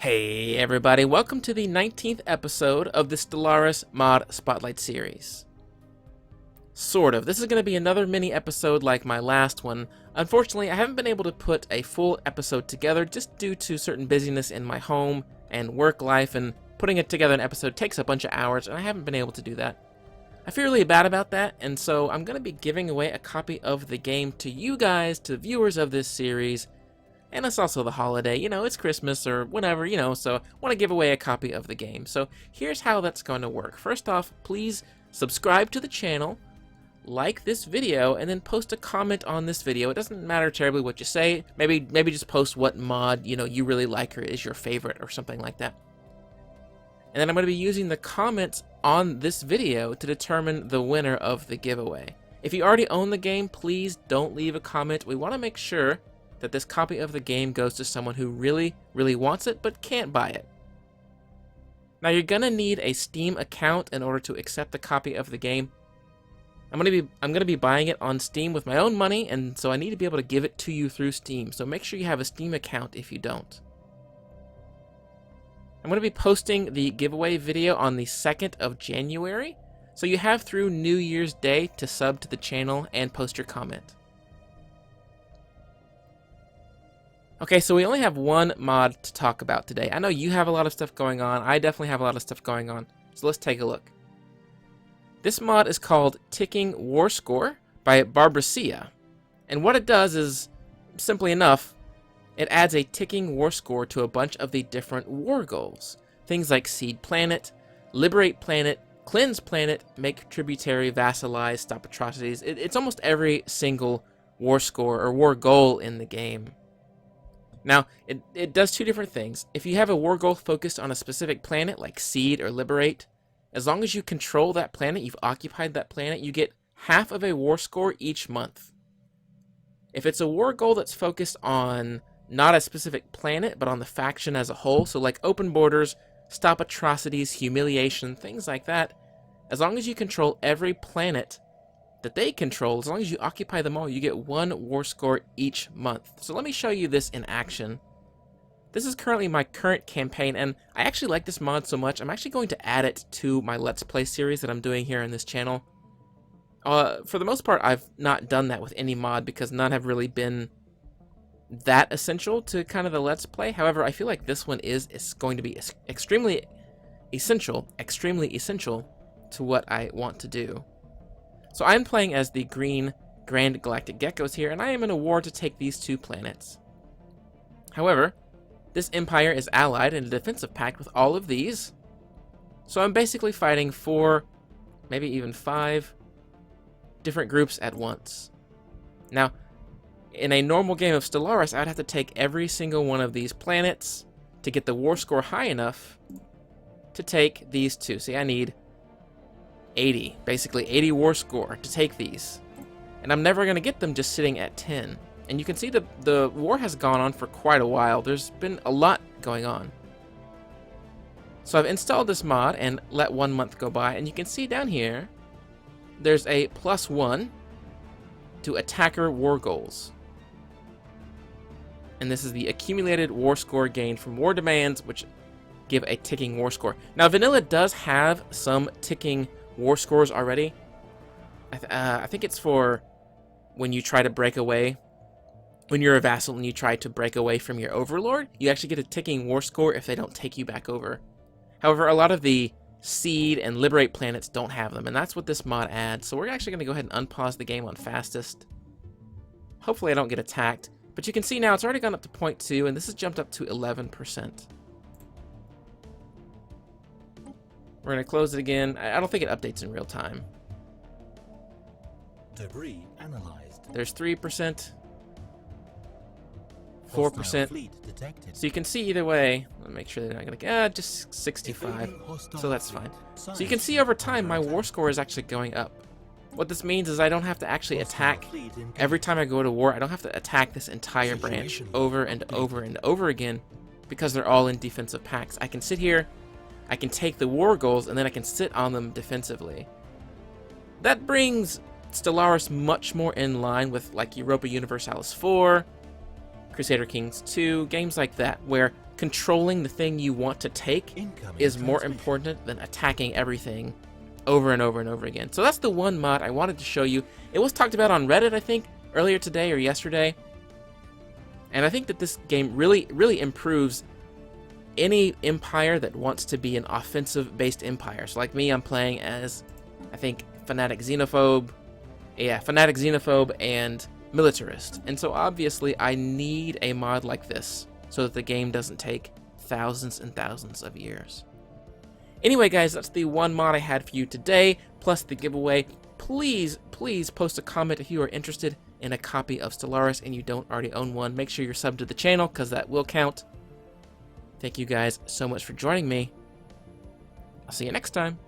Hey everybody, welcome to the 19th episode of the Stellaris Mod Spotlight series. Sort of. This is going to be another mini episode like my last one. Unfortunately, I haven't been able to put a full episode together just due to certain busyness in my home and work life, and putting it together an episode takes a bunch of hours, and I haven't been able to do that. I feel really bad about that, and so I'm going to be giving away a copy of the game to you guys, to viewers of this series. And it's also the holiday, it's Christmas or whatever, so I want to give away a copy of the game. So here's how that's going to work. First off, please subscribe to the channel, like this video, and then post a comment on this video. It doesn't matter terribly what you say. Maybe just post what mod, you really like or is your favorite or something like that. And then I'm going to be using the comments on this video to determine the winner of the giveaway. If you already own the game, please don't leave a comment. We want to make sure that this copy of the game goes to someone who really, really wants it but can't buy it. Now you're gonna need a Steam account in order to accept the copy of the game. I'm gonna be buying it on Steam with my own money, and so I need to be able to give it to you through Steam. So make sure you have a Steam account if you don't. I'm gonna be posting the giveaway video on the 2nd of January, so you have through New Year's Day to sub to the channel and post your comment. Okay, so we only have one mod to talk about today. I know you have a lot of stuff going on. I definitely have a lot of stuff going on. So let's take a look. This mod is called Ticking Warscore by Barbracia. And what it does is, simply enough, it adds a ticking war score to a bunch of the different war goals. Things like Seed Planet, Liberate Planet, Cleanse Planet, Make Tributary, Vassalize, Stop Atrocities. It's almost every single war score or war goal in the game. Now, it does two different things. If you have a war goal focused on a specific planet, like Seed or Liberate, as long as you control that planet, you've occupied that planet, you get half of a war score each month. If it's a war goal that's focused on not a specific planet, but on the faction as a whole, so like Open Borders, Stop Atrocities, Humiliation, things like that, as long as you control every planet that they control, as long as you occupy them all, you get one war score each month. So let me show you this in action. This is currently my current campaign, and I actually like this mod so much, I'm actually going to add it to my Let's Play series that I'm doing here on this channel. For the most part, I've not done that with any mod because none have really been that essential to kind of the Let's Play. However, I feel like this one is going to be extremely essential to what I want to do. So I'm playing as the green Grand Galactic Geckos here, and I am in a war to take these two planets. However, this empire is allied in a defensive pact with all of these, so I'm basically fighting 4, maybe even 5 different groups at once. Now, in a normal game of Stellaris, I'd have to take every single one of these planets to get the war score high enough to take these two. See, I need 80, basically 80 war score to take these. And I'm never going to get them just sitting at 10. And you can see the war has gone on for quite a while. There's been a lot going on. So I've installed this mod and let 1 month go by, and you can see down here, there's a +1 to attacker war goals. And this is the accumulated war score gained from war demands, which give a ticking war score. Now, Vanilla does have some ticking war scores already. I think it's for when you try to break away. When you're a vassal and you try to break away from your overlord, you actually get a ticking war score if they don't take you back over. However, a lot of the Seed and Liberate planets don't have them, and that's what this mod adds. So we're actually going to go ahead and unpause the game on fastest. Hopefully I don't get attacked. But you can see now it's already gone up to 0.2, and this has jumped up to 11%. We're going to close it again. I don't think it updates in real time. Debris analyzed. There's 3%, 4%. So you can see either way. Let me make sure they're not going to just 65. So that's fine. So you can see over time my war score is actually going up. What this means is I don't have to actually attack every time I go to war. I don't have to attack this entire branch over and over and over again because they're all in defensive packs. I can sit here, I can take the war goals, and then I can sit on them defensively. That brings Stellaris much more in line with like Europa Universalis 4, Crusader Kings 2, games like that, where controlling the thing you want to take is more important than attacking everything over and over and over again. So that's the one mod I wanted to show you. It was talked about on Reddit, I think, earlier today or yesterday. And I think that this game really improves any empire that wants to be an offensive-based empire. So like me, I'm playing as, I think, Fanatic Xenophobe. Yeah, Fanatic Xenophobe and Militarist. And so obviously I need a mod like this so that the game doesn't take thousands and thousands of years. Anyway, guys, that's the one mod I had for you today, plus the giveaway. Please post a comment if you are interested in a copy of Stellaris and you don't already own one. Make sure you're subbed to the channel, because that will count. Thank you guys so much for joining me. I'll see you next time.